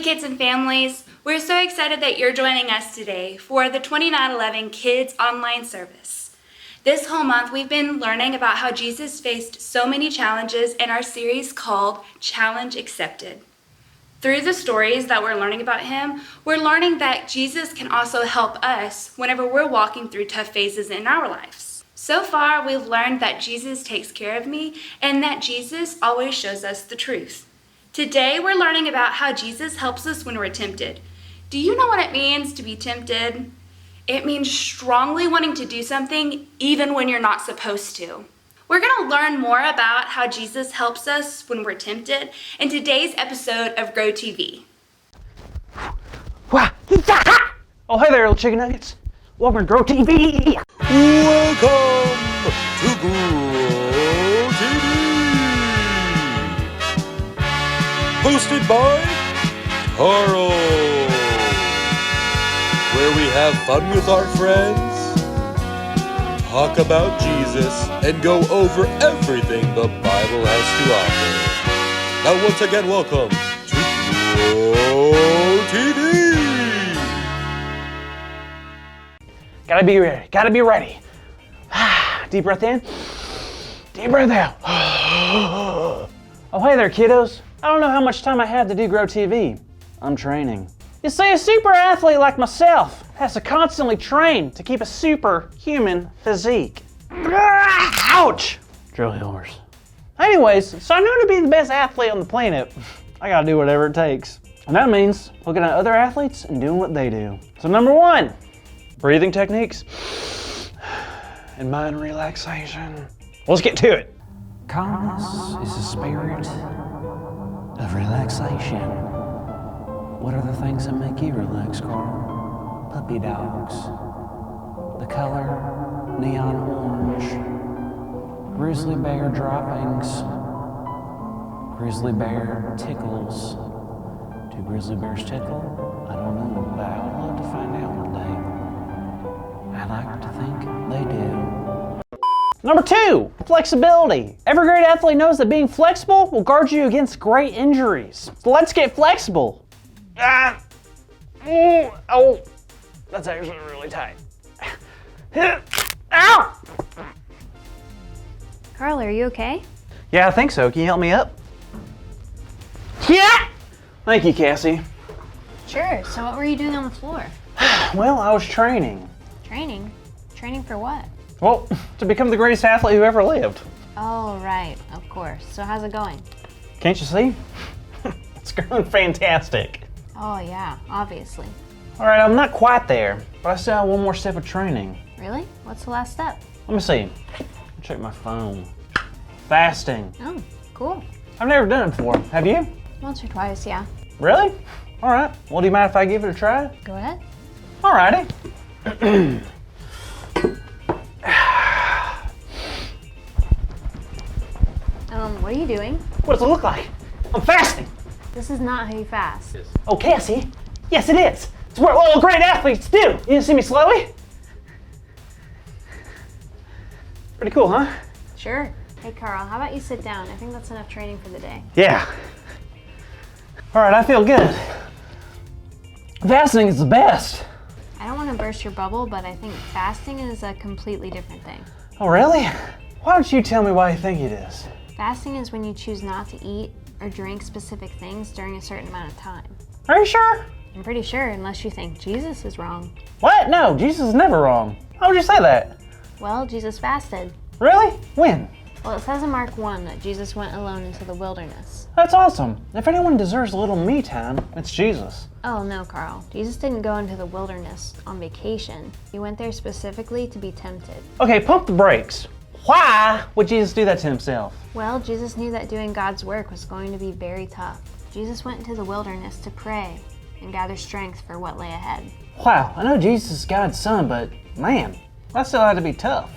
kids and families. We're so excited that you're joining us today for the 2911 Kids Online Service. This whole month, we've been learning about how Jesus faced so many challenges in our series called Challenge Accepted. Through the stories that we're learning about him, we're learning that Jesus can also help us whenever we're walking through tough phases in our lives. So far, we've learned that Jesus takes care of me and that Jesus always shows us the truth. Today, we're learning about how Jesus helps us when we're tempted. Do you know what it means to be tempted? It means strongly wanting to do something even when you're not supposed to. We're going to learn more about how Jesus helps us when we're tempted in today's episode of Grow TV. Oh, hey there, little chicken nuggets. Welcome to Grow TV. Welcome to Grow TV. Hosted by Carl, where we have fun with our friends, talk about Jesus, and go over everything the Bible has to offer. Now once again, welcome to Grow TV. Gotta be ready. Deep breath in, deep breath out. Oh, hey there, kiddos. I don't know how much time I have to do Grow TV. I'm training. You see, a super athlete like myself has to constantly train to keep a superhuman physique. Ouch! Drill yours. Anyways, so I know to be the best athlete on the planet, I gotta do whatever it takes. And that means looking at other athletes and doing what they do. So number one, breathing techniques and mind relaxation. Let's get to it. Calmness is a spirit of relaxation. What are the things that make you relax, Carl? Puppy dogs. The color, neon orange. Grizzly bear droppings. Grizzly bear tickles. Do grizzly bears tickle? I don't know, but I would love to find out one day. I like to think they do. Number two, flexibility. Every great athlete knows that being flexible will guard you against great injuries. So let's get flexible. Oh, that's actually really tight. Ow! Carl, are you okay? Yeah, I think so. Can you help me up? Yeah! Thank you, Cassie. Sure. So what were you doing on the floor? Well, I was training. Training? Training for what? Well, to become the greatest athlete who ever lived. Oh, right. Of course. So how's it going? Can't you see? It's going fantastic. Oh, yeah. Obviously. All right, I'm not quite there, but I still have one more step of training. Really? What's the last step? Let me see. Check my phone. Fasting. Oh, cool. I've never done it before. Have you? Once or twice, yeah. Really? All right. Well, do you mind if I give it a try? Go ahead. All righty. What are you doing? What does it look like? I'm fasting. This is not how you fast. Oh, Cassie? Yes, it is. It's what all great athletes do. You didn't see me slowly? Pretty cool, huh? Sure. Hey, Carl, how about you sit down? I think that's enough training for the day. Yeah. All right, I feel good. Fasting is the best. I don't want to burst your bubble, but I think fasting is a completely different thing. Oh, really? Why don't you tell me why you think it is? Fasting is when you choose not to eat or drink specific things during a certain amount of time. Are you sure? I'm pretty sure, unless you think Jesus is wrong. What? No, Jesus is never wrong. Why would you say that? Well, Jesus fasted. Really? When? Well, it says in Mark 1 that Jesus went alone into the wilderness. That's awesome. If anyone deserves a little me time, it's Jesus. Oh no, Carl. Jesus didn't go into the wilderness on vacation. He went there specifically to be tempted. Okay, pump the brakes. Why would Jesus do that to himself? Well, Jesus knew that doing God's work was going to be very tough. Jesus went into the wilderness to pray and gather strength for what lay ahead. Wow, I know Jesus is God's son, but man, that still had to be tough.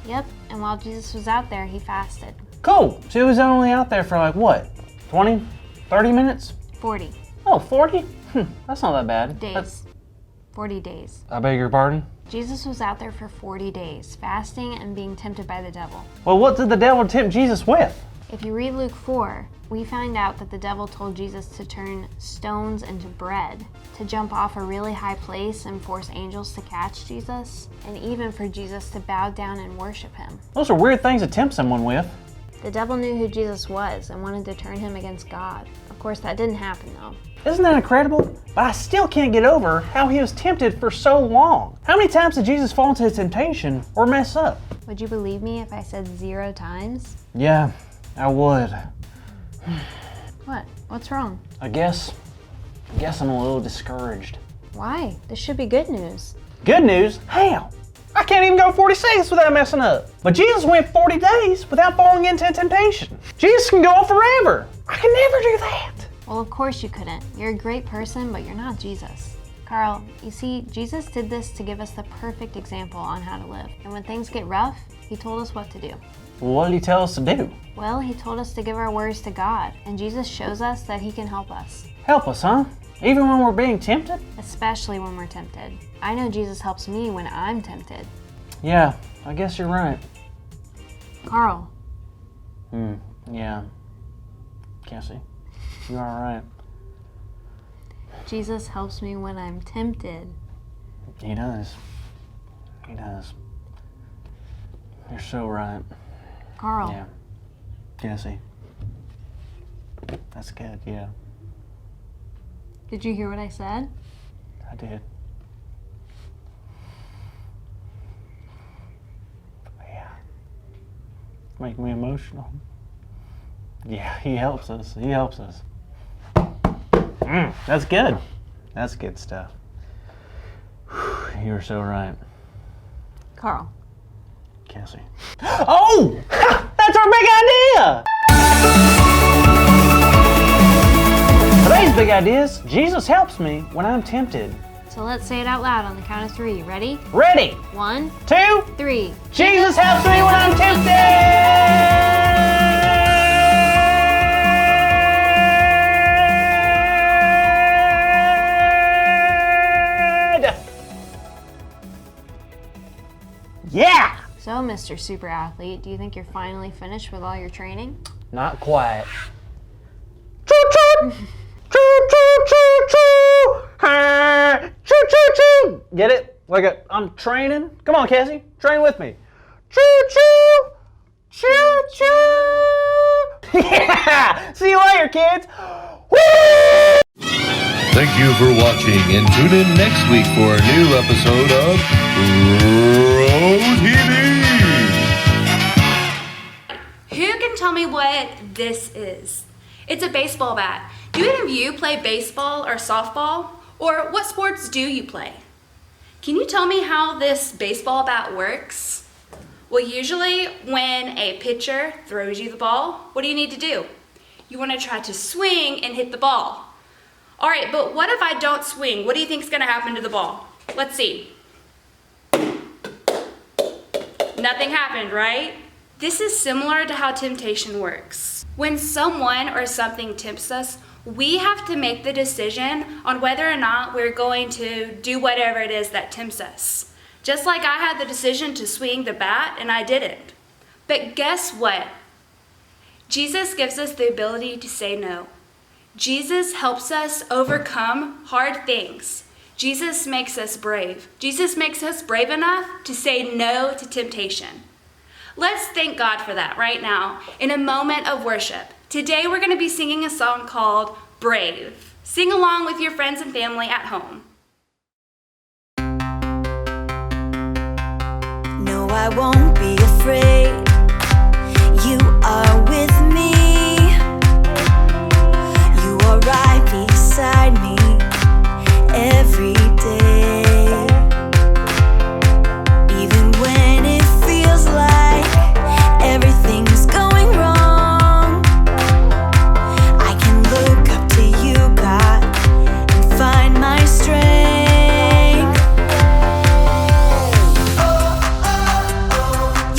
Yep, and while Jesus was out there, he fasted. Cool, so he was only out there for like what, 20, 30 minutes? 40 Oh, 40? That's not that bad. days. 40 days. I beg your pardon? Jesus was out there for 40 days, fasting and being tempted by the devil. Well, what did the devil tempt Jesus with? If you read Luke 4, we find out that the devil told Jesus to turn stones into bread, to jump off a really high place and force angels to catch Jesus, and even for Jesus to bow down and worship him. Those are weird things to tempt someone with. The devil knew who Jesus was and wanted to turn him against God. Of course, that didn't happen though. Isn't that incredible? But I still can't get over how he was tempted for so long. How many times did Jesus fall into temptation or mess up? Would you believe me if I said 0 times? Yeah, I would. What? What's wrong? I guess I'm a little discouraged. Why? This should be good news. Good news? How? I can't even go 40 seconds without messing up. But Jesus went 40 days without falling into temptation. Jesus can go on forever. I can never do that. Well, of course you couldn't. You're a great person, but you're not Jesus. Carl, you see, Jesus did this to give us the perfect example on how to live. And when things get rough, he told us what to do. What did he tell us to do? Well, he told us to give our worries to God, and Jesus shows us that he can help us. Help us, huh? Even when we're being tempted? Especially when we're tempted. I know Jesus helps me when I'm tempted. Yeah, I guess you're right. Carl. Yeah. Cassie, you are right. Jesus helps me when I'm tempted. He does. He does. You're so right. Carl. Yeah. Cassie. That's good, yeah. Did you hear what I said? I did. Yeah. Make me emotional. Yeah, he helps us. He helps us. That's good. That's good stuff. You're so right. Carl. Cassie. Oh! That's our big idea! Today's big idea is Jesus helps me when I'm tempted. So let's say it out loud on the count of 3. Ready? Ready? 1, 2, 3. Jesus helps me when I'm tempted! Yeah! So, Mr. Super Athlete, do you think you're finally finished with all your training? Not quite. Choo choo! Choo choo choo choo! Choo choo choo! Get it? Like I'm training? Come on, Cassie, train with me. Choo choo! Choo choo! Yeah! See you later, kids! Woo! Thank you for watching, and tune in next week for a new episode of Row TV. Who can tell me what this is? It's a baseball bat. Do any of you play baseball or softball? Or what sports do you play? Can you tell me how this baseball bat works? Well, usually when a pitcher throws you the ball, what do you need to do? You want to try to swing and hit the ball. All right, but what if I don't swing? What do you think is going to happen to the ball? Let's see. Nothing happened, right? This is similar to how temptation works. When someone or something tempts us, we have to make the decision on whether or not we're going to do whatever it is that tempts us. Just like I had the decision to swing the bat and I didn't. But guess what? Jesus gives us the ability to say no. Jesus helps us overcome hard things. Jesus makes us brave. Jesus makes us brave enough to say no to temptation. Let's thank God for that right now in a moment of worship. Today we're going to be singing a song called Brave. Sing along with your friends and family at home. No, I won't be afraid. You are with me. You are right beside me every day. Even when it feels like everything's going wrong, I can look up to you, God, and find my strength. Oh, oh, oh,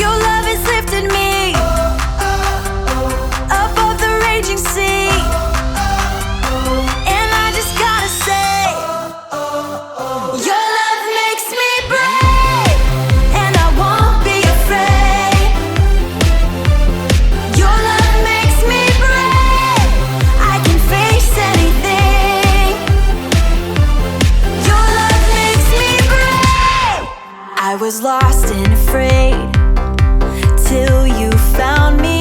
lost and afraid till you found me.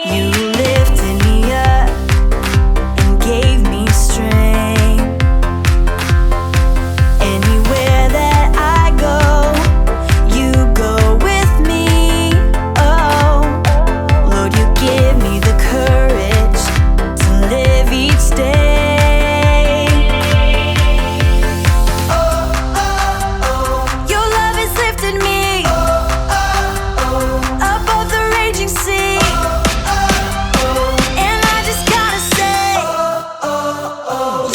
You lifted me up and gave me strength. Anywhere that I go, you go with me. Oh, Lord, you give me the courage to live each day. Your love has lifted me above the raging sea. And I just gotta say,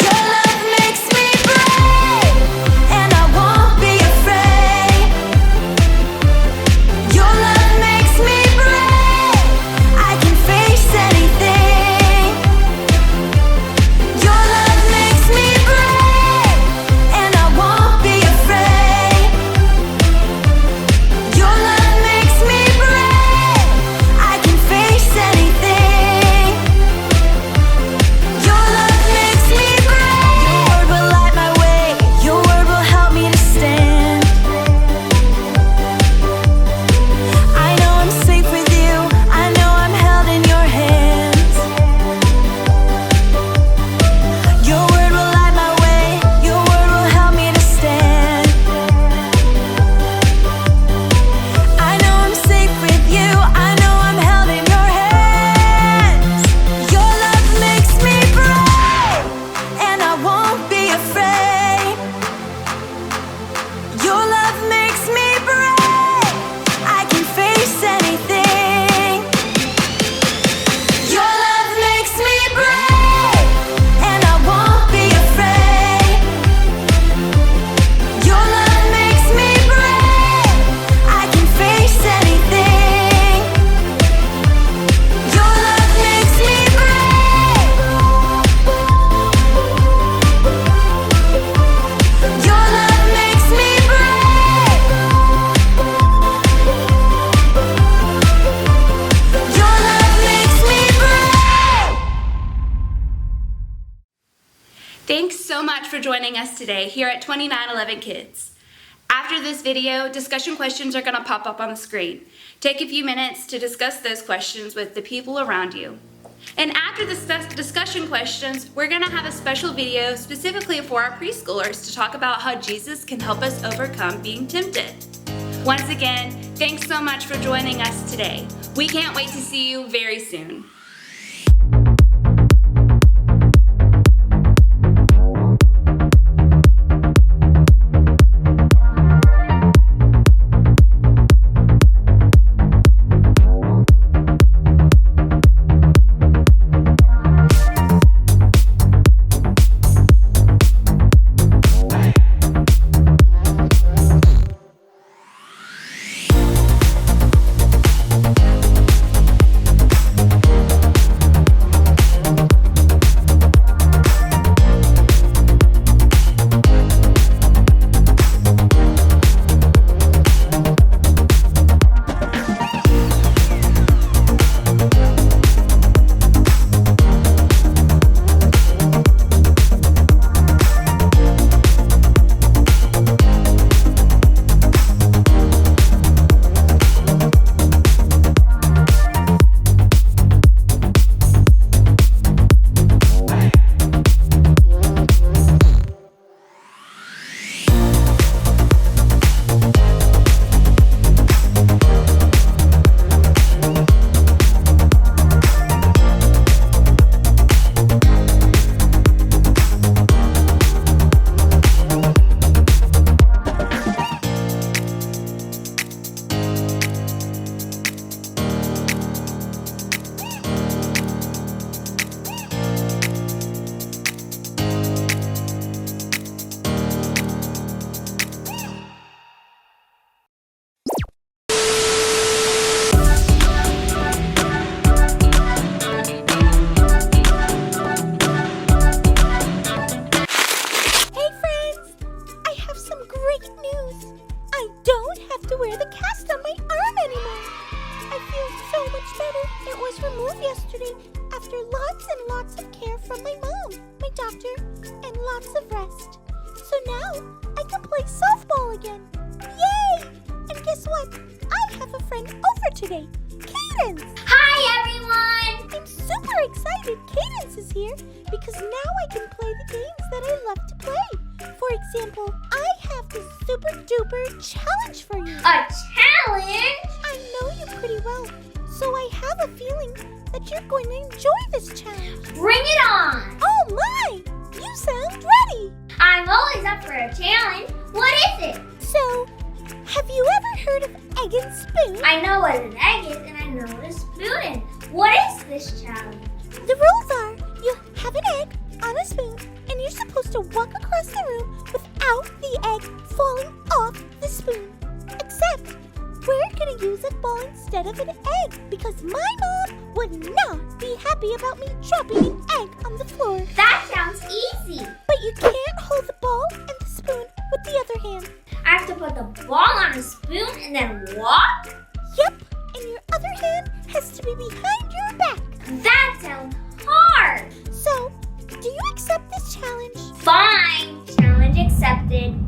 your love makes me brave, and I won't be afraid. Your love makes me brave, I can face anything. Your love makes me brave, and I won't be afraid. Your love makes me brave, I can face anything. Your love makes me brave. Your word will light my way, your word will help me to stand. I know I'm safe with you, I know I'm held in your hands. Your word will light my way, your word will help me to stand. I know I'm safe with you, I know I'm held in your hands. Your love makes me brave, and I won't be afraid. Your love makes me brave, I can face anything. Your love makes me brave, and I won't be afraid. Your love makes me brave, I can face anything. Your love makes me brave. Your love makes me brave. Your love makes me brave. Thanks so much for joining us today here at 2911 Kids. After this video, discussion questions are going to pop up on the screen. Take a few minutes to discuss those questions with the people around you. And after the discussion questions, we're going to have a special video specifically for our preschoolers to talk about how Jesus can help us overcome being tempted. Once again, thanks so much for joining us today. We can't wait to see you very soon. today, Cadence. Hi, everyone! I'm super excited Cadence is here because now I can play the games that I love to play. For example, I have this super duper challenge for you. A challenge? I know you pretty well, so I have a feeling that you're going to enjoy this challenge. Bring it on! Oh my! You sound ready! I'm always up for a challenge. What is it? So, have you ever heard of egg and spoon? I know what an egg is and I know what a spoon is. What is this challenge? The rules are you have an egg on a spoon and you're supposed to walk across the room without the egg falling off the spoon. Except we're going to use a ball instead of an egg because my mom would not be happy about me dropping an egg on the floor. That sounds easy. But you can't hold the ball and the spoon with the other hand. I have to put the ball on a spoon and then walk? Yep, and your other hand has to be behind your back. That sounds hard. So, do you accept this challenge? Fine. Challenge accepted.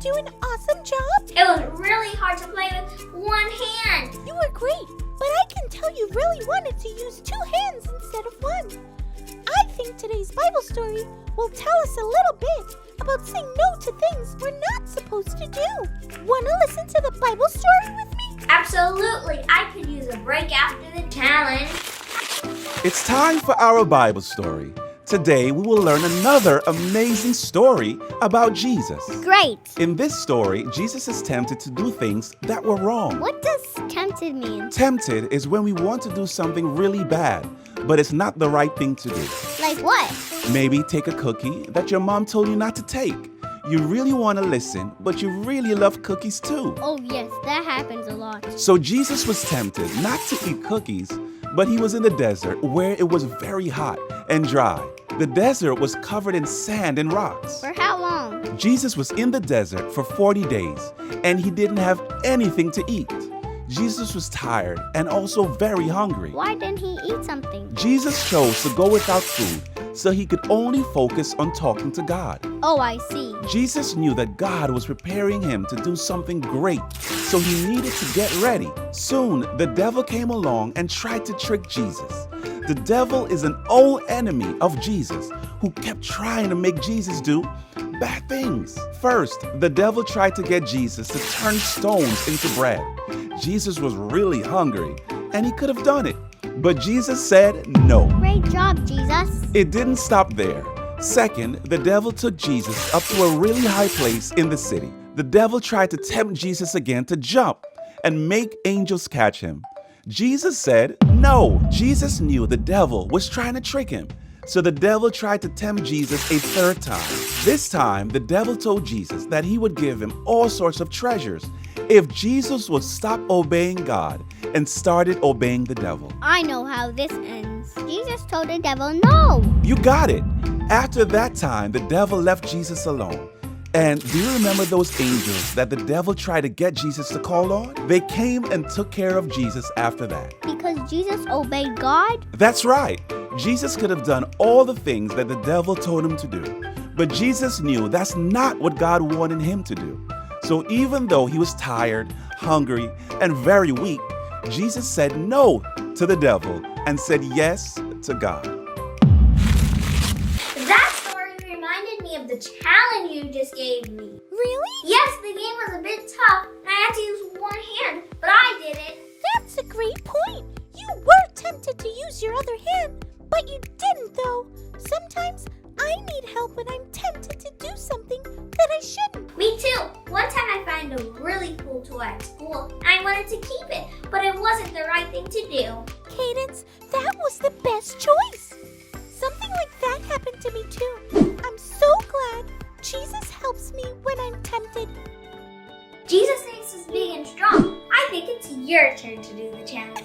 Do an awesome job? It was really hard to play with one hand. You were great, but I can tell you really wanted to use two hands instead of one. I think today's Bible story will tell us a little bit about saying no to things we're not supposed to do. Wanna listen to the Bible story with me? Absolutely. I could use a break after the challenge. It's time for our Bible story. Today we will learn another amazing story about Jesus. Great! In this story, Jesus is tempted to do things that were wrong. What does tempted mean? Tempted is when we want to do something really bad, but it's not the right thing to do. Like what? Maybe take a cookie that your mom told you not to take. You really want to listen, but you really love cookies too. Oh yes, that happens a lot. So Jesus was tempted not to eat cookies, but he was in the desert where it was very hot and dry. The desert was covered in sand and rocks. For how long? Jesus was in the desert for 40 days, and he didn't have anything to eat. Jesus was tired and also very hungry. Why didn't he eat something? Jesus chose to go without food so he could only focus on talking to God. Oh, I see. Jesus knew that God was preparing him to do something great, so he needed to get ready. Soon, the devil came along and tried to trick Jesus. The devil is an old enemy of Jesus who kept trying to make Jesus do bad things. First, the devil tried to get Jesus to turn stones into bread. Jesus was really hungry, and he could have done it. But Jesus said no. Great job, Jesus. It didn't stop there. Second, the devil took Jesus up to a really high place in the city. The devil tried to tempt Jesus again to jump and make angels catch him. Jesus said no. Jesus knew the devil was trying to trick him. So the devil tried to tempt Jesus a third time. This time, the devil told Jesus that he would give him all sorts of treasures if Jesus would stop obeying God and started obeying the devil. I know how this ends. Jesus told the devil no. You got it. After that time, the devil left Jesus alone. And do you remember those angels that the devil tried to get Jesus to call on? They came and took care of Jesus after that. Because Jesus obeyed God? That's right. Jesus could have done all the things that the devil told him to do. But Jesus knew that's not what God wanted him to do. So even though he was tired, hungry, and very weak, Jesus said no to the devil and said yes to God. That story reminded me of the challenge you just gave me. Really? Yes, the game was a bit tough and I had to use one hand, but I did it. That's a great point. You were tempted to use your other hand, but you didn't though. Sometimes I need help when I'm tempted to do something that I shouldn't. Me too. One time I found a really cool toy at school and I wanted to keep it, but it wasn't the right thing to do. Cadence, that was the best choice. Something like that happened to me too. I'm so glad Jesus helps me when I'm tempted. Jesus thinks us big and strong. I think it's your turn to do the challenge.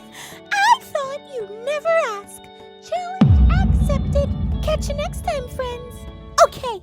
I thought you'd never ask. Challenge accepted. Catch you next time, friends. Okay,